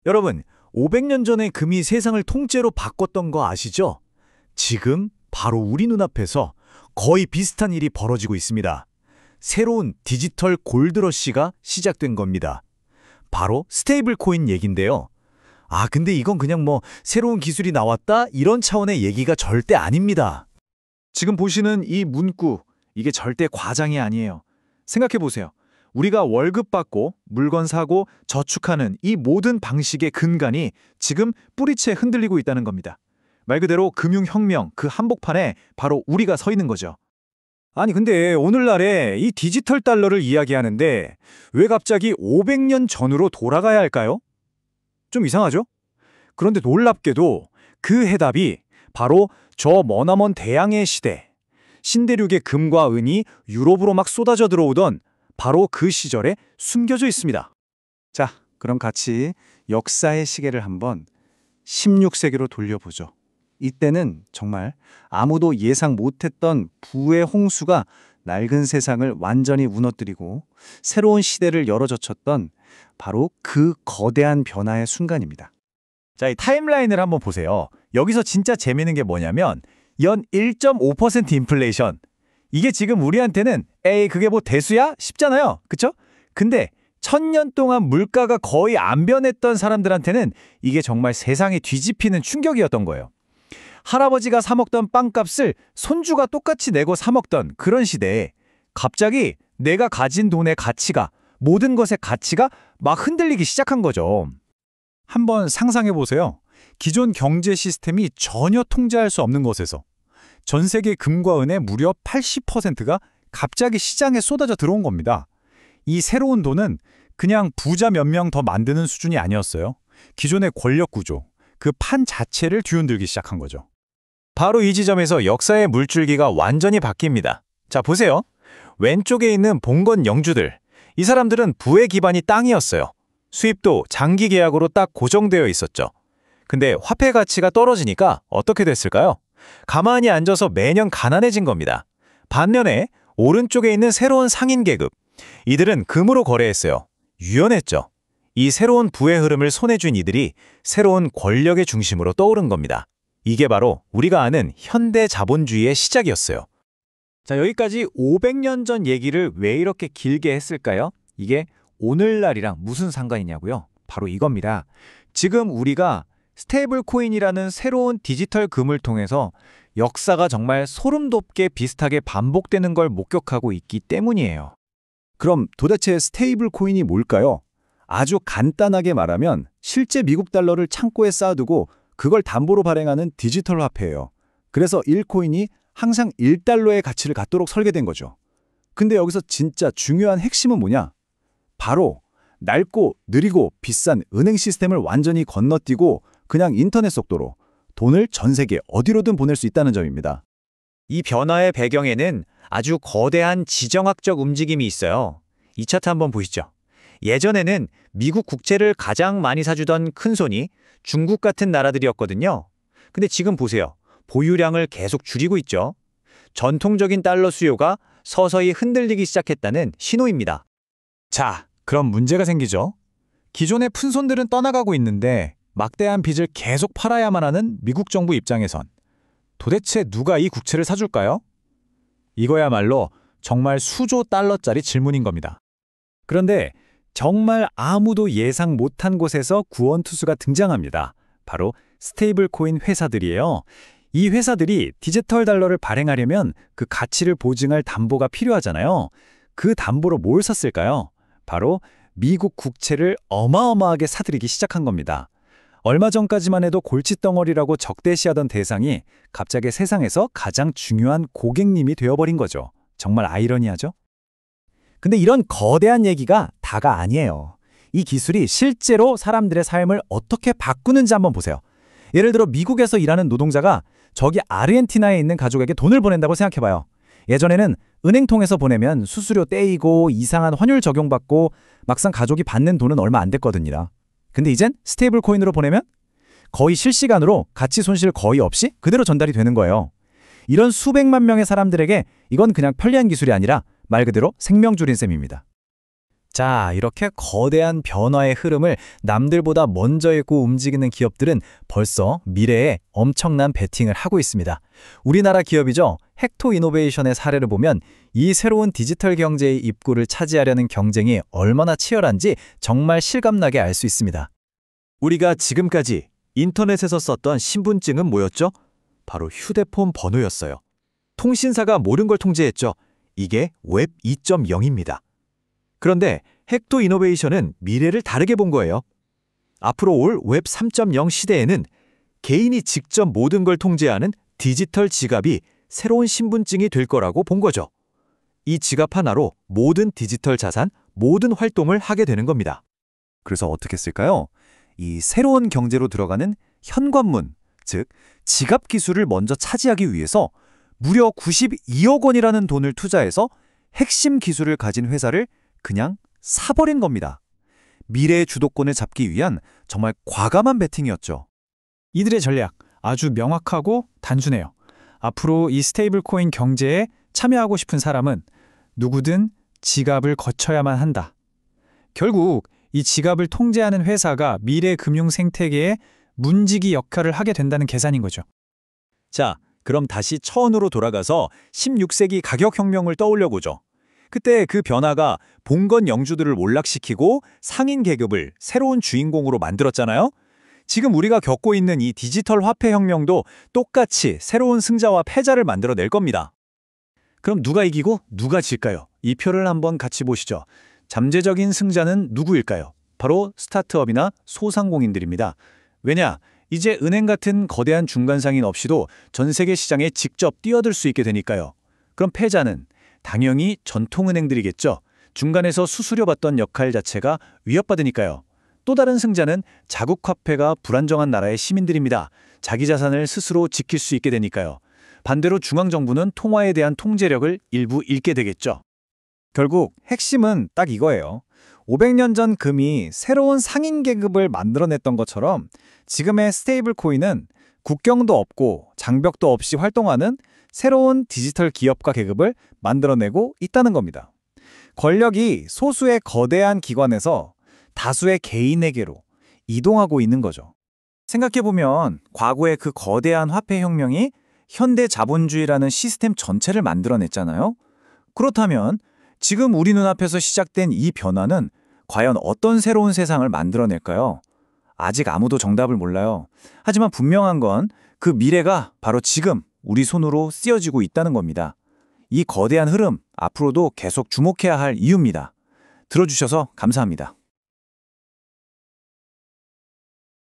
여러분, 500년 전에 금이 세상을 통째로 바꿨던 거 아시죠? 지금 바로 우리 눈앞에서 거의 비슷한 일이 벌어지고 있습니다. 새로운 디지털 골드러시가 시작된 겁니다. 바로 스테이블 코인 얘긴데요. 근데 이건 그냥 새로운 기술이 나왔다 이런 차원의 얘기가 절대 아닙니다. 지금 보시는 이 문구, 이게 절대 과장이 아니에요. 생각해 보세요. 우리가 월급 받고 물건 사고 저축하는 이 모든 방식의 근간이 지금 뿌리채 흔들리고 있다는 겁니다. 말 그대로 금융혁명 그 한복판에 바로 우리가 서 있는 거죠. 아니 근데 오늘날에 이 디지털 달러를 이야기하는데 왜 갑자기 500년 전으로 돌아가야 할까요? 좀 이상하죠? 그런데 놀랍게도 그 해답이 바로 저 머나먼 대항해 시대, 신대륙의 금과 은이 유럽으로 막 쏟아져 들어오던 바로 그 시절에 숨겨져 있습니다. 자, 그럼 같이 역사의 시계를 한번 16세기로 돌려보죠. 이때는 정말 아무도 예상 못했던 부의 홍수가 낡은 세상을 완전히 무너뜨리고 새로운 시대를 열어젖혔던 바로 그 거대한 변화의 순간입니다. 자, 이 타임라인을 한번 보세요. 여기서 진짜 재미있는 게 뭐냐면 연 1.5% 인플레이션. 이게 지금 우리한테는 에이 그게 대수야? 싶잖아요. 그쵸? 근데 1000년 동안 물가가 거의 안 변했던 사람들한테는 이게 정말 세상이 뒤집히는 충격이었던 거예요. 할아버지가 사 먹던 빵값을 손주가 똑같이 내고 사 먹던 그런 시대에 갑자기 내가 가진 돈의 가치가, 모든 것의 가치가 막 흔들리기 시작한 거죠. 한번 상상해 보세요. 기존 경제 시스템이 전혀 통제할 수 없는 것에서 전 세계 금과 은의 무려 80%가 갑자기 시장에 쏟아져 들어온 겁니다. 이 새로운 돈은 그냥 부자 몇 명 더 만드는 수준이 아니었어요. 기존의 권력 구조, 그 판 자체를 뒤흔들기 시작한 거죠. 바로 이 지점에서 역사의 물줄기가 완전히 바뀝니다. 자, 보세요. 왼쪽에 있는 봉건 영주들. 이 사람들은 부의 기반이 땅이었어요. 수입도 장기 계약으로 딱 고정되어 있었죠. 근데 화폐 가치가 떨어지니까 어떻게 됐을까요? 가만히 앉아서 매년 가난해진 겁니다. 반면에 오른쪽에 있는 새로운 상인 계급. 이들은 금으로 거래했어요. 유연했죠. 이 새로운 부의 흐름을 손에 쥔 이들이 새로운 권력의 중심으로 떠오른 겁니다. 이게 바로 우리가 아는 현대 자본주의의 시작이었어요. 자, 여기까지 500년 전 얘기를 왜 이렇게 길게 했을까요? 이게 오늘날이랑 무슨 상관이냐고요? 바로 이겁니다. 지금 우리가 스테이블 코인이라는 새로운 디지털 금을 통해서 역사가 정말 소름 돋게 비슷하게 반복되는 걸 목격하고 있기 때문이에요. 그럼 도대체 스테이블 코인이 뭘까요? 아주 간단하게 말하면 실제 미국 달러를 창고에 쌓아두고 그걸 담보로 발행하는 디지털 화폐예요. 그래서 1코인이 항상 1달러의 가치를 갖도록 설계된 거죠. 근데 여기서 진짜 중요한 핵심은 뭐냐? 바로 낡고 느리고 비싼 은행 시스템을 완전히 건너뛰고 그냥 인터넷 속도로 돈을 전 세계 어디로든 보낼 수 있다는 점입니다. 이 변화의 배경에는 아주 거대한 지정학적 움직임이 있어요. 이 차트 한번 보시죠. 예전에는 미국 국채를 가장 많이 사주던 큰손이 중국 같은 나라들이었거든요. 근데 지금 보세요. 보유량을 계속 줄이고 있죠. 전통적인 달러 수요가 서서히 흔들리기 시작했다는 신호입니다. 자, 그럼 문제가 생기죠. 기존의 푼손들은 떠나가고 있는데 막대한 빚을 계속 팔아야만 하는 미국 정부 입장에선 도대체 누가 이 국채를 사줄까요? 이거야말로 정말 수조 달러짜리 질문인 겁니다. 그런데 정말 아무도 예상 못한 곳에서 구원투수가 등장합니다. 바로 스테이블 코인 회사들이에요. 이 회사들이 디지털 달러를 발행하려면 그 가치를 보증할 담보가 필요하잖아요. 그 담보로 뭘 샀을까요? 바로 미국 국채를 어마어마하게 사들이기 시작한 겁니다. 얼마 전까지만 해도 골칫덩어리라고 적대시하던 대상이 갑자기 세상에서 가장 중요한 고객님이 되어버린 거죠. 정말 아이러니하죠? 근데 이런 거대한 얘기가 다가 아니에요. 이 기술이 실제로 사람들의 삶을 어떻게 바꾸는지 한번 보세요. 예를 들어 미국에서 일하는 노동자가 저기 아르헨티나에 있는 가족에게 돈을 보낸다고 생각해봐요. 예전에는 은행 통해서 보내면 수수료 떼이고 이상한 환율 적용받고 막상 가족이 받는 돈은 얼마 안 됐거든요. 근데 이젠 스테이블 코인으로 보내면 거의 실시간으로 가치 손실 거의 없이 그대로 전달이 되는 거예요. 이런 수백만 명의 사람들에게 이건 그냥 편리한 기술이 아니라 말 그대로 생명줄인 셈입니다. 자, 이렇게 거대한 변화의 흐름을 남들보다 먼저 읽고 움직이는 기업들은 벌써 미래에 엄청난 베팅을 하고 있습니다. 우리나라 기업이죠. 헥토 이노베이션의 사례를 보면 이 새로운 디지털 경제의 입구를 차지하려는 경쟁이 얼마나 치열한지 정말 실감나게 알 수 있습니다. 우리가 지금까지 인터넷에서 썼던 신분증은 뭐였죠? 바로 휴대폰 번호였어요. 통신사가 모든 걸 통제했죠. 이게 웹 2.0입니다. 그런데 헥토 이노베이션은 미래를 다르게 본 거예요. 앞으로 올 웹 3.0 시대에는 개인이 직접 모든 걸 통제하는 디지털 지갑이 새로운 신분증이 될 거라고 본 거죠. 이 지갑 하나로 모든 디지털 자산, 모든 활동을 하게 되는 겁니다. 그래서 어떻게 쓸까요? 이 새로운 경제로 들어가는 현관문, 즉 지갑 기술을 먼저 차지하기 위해서 무려 92억 원이라는 돈을 투자해서 핵심 기술을 가진 회사를 그냥 사버린 겁니다. 미래의 주도권을 잡기 위한 정말 과감한 베팅이었죠. 이들의 전략 아주 명확하고 단순해요. 앞으로 이 스테이블 코인 경제에 참여하고 싶은 사람은 누구든 지갑을 거쳐야만 한다. 결국 이 지갑을 통제하는 회사가 미래 금융 생태계의 문지기 역할을 하게 된다는 계산인 거죠. 자, 그럼 다시 처음으로 돌아가서 16세기 가격혁명을 떠올려보죠. 그때 그 변화가 봉건 영주들을 몰락시키고 상인 계급을 새로운 주인공으로 만들었잖아요. 지금 우리가 겪고 있는 이 디지털 화폐 혁명도 똑같이 새로운 승자와 패자를 만들어낼 겁니다. 그럼 누가 이기고 누가 질까요? 이 표를 한번 같이 보시죠. 잠재적인 승자는 누구일까요? 바로 스타트업이나 소상공인들입니다. 왜냐? 이제 은행 같은 거대한 중간상인 없이도 전 세계 시장에 직접 뛰어들 수 있게 되니까요. 그럼 패자는 당연히 전통은행들이겠죠. 중간에서 수수료 받던 역할 자체가 위협받으니까요. 또 다른 승자는 자국화폐가 불안정한 나라의 시민들입니다. 자기 자산을 스스로 지킬 수 있게 되니까요. 반대로 중앙정부는 통화에 대한 통제력을 일부 잃게 되겠죠. 결국 핵심은 딱 이거예요. 500년 전 금이 새로운 상인 계급을 만들어냈던 것처럼 지금의 스테이블 코인은 국경도 없고 장벽도 없이 활동하는 새로운 디지털 기업가 계급을 만들어내고 있다는 겁니다. 권력이 소수의 거대한 기관에서 다수의 개인에게로 이동하고 있는 거죠. 생각해보면 과거의 그 거대한 화폐 혁명이 현대 자본주의라는 시스템 전체를 만들어냈잖아요. 그렇다면 지금 우리 눈앞에서 시작된 이 변화는 과연 어떤 새로운 세상을 만들어낼까요? 아직 아무도 정답을 몰라요. 하지만 분명한 건 그 미래가 바로 지금 우리 손으로 쓰여지고 있다는 겁니다. 이 거대한 흐름 앞으로도 계속 주목해야 할 이유입니다. 들어주셔서 감사합니다.